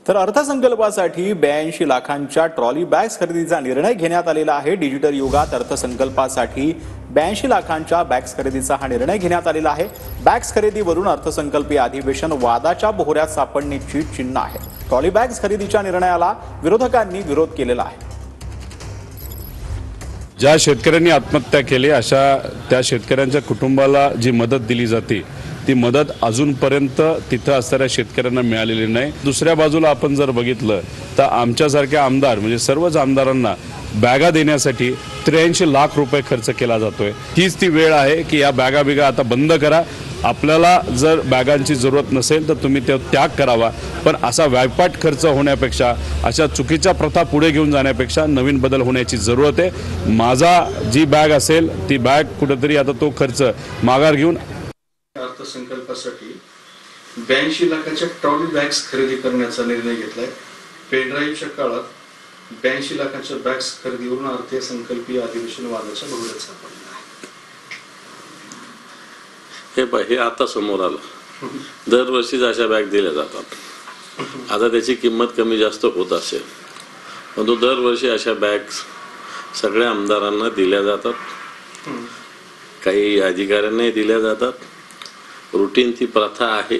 तर अर्थसंकल्पासाठी 82 लाखांच्या trolley bags खरेदीचा निर्णय घेण्यात आलेला आहे। डिजिटल युगात अर्थसंकल्पासाठी 82 लाखांच्या बॅग्स खरेदीचा हा निर्णय घेण्यात आलेला आहे। बॅग्स खरेदीवरून अर्थसंकल्पीय अधिवेशन वादाच्या बोहऱ्यात सापडण्याची चिन्ह आहे। ट्रॉली बॅग्स खरेदीच्या निर्णयाला विरोधकांनी विरोध केलेला आहे। ज्या शेतकऱ्यांनी आत्महत्या केली अशा त्या शेतकऱ्यांच्या कुटुंबाला जी मदत दिली जाते ती मदत अजूनपर्यंत तिथं असणाऱ्या शेतकऱ्यांना मिळालेली नाही। दुसऱ्या बाजूला आपण जर बघितलं तर आमच्यासारख्या आमदार म्हणजे सर्वच आमदारांना बॅगा देण्यासाठी 83 लाख रुपये खर्च केला जातोय। हीच ती वेळ आहे की या बॅगा बिगा आता बंद करा। आपल्याला जर बॅगांची जरूरत नसेल तर तुम्ही ते त्याग करावा, पण असा व्यायपाट खर्च होण्यापेक्षा अशा चुकीच्या प्रथा पुढे घेऊन जाण्यापेक्षा नवीन बदल होण्याची जरूरत आहे। माझा जी बॅग असेल ती बॅग कुठेतरी आता तो खर्च माघार घेऊन अर्थसंकल्पासाठी 82 लाखाच्या ट्रॉली बॅग्स खरेदी करण्याचा निर्णय घेतलाय। पेनड्राईव्हच्या काळात 82 लाखाच्या बॅग्स खरेदीवरून अर्थसंकल्पीय अधिवेशन वादाच्या बोहऱ्यात सापडलं आहे। हे आता समोर आलं। दरवर्षी अशा बॅग दिल्या जातात। आता त्याची किंमत कमी जास्त होत असेल, परंतु दरवर्षी अशा बॅग्स सगळ्या आमदारांना दिल्या जातात, काही अधिकाऱ्यांनाही दिल्या जातात। रुटीन ती प्रथा आहे।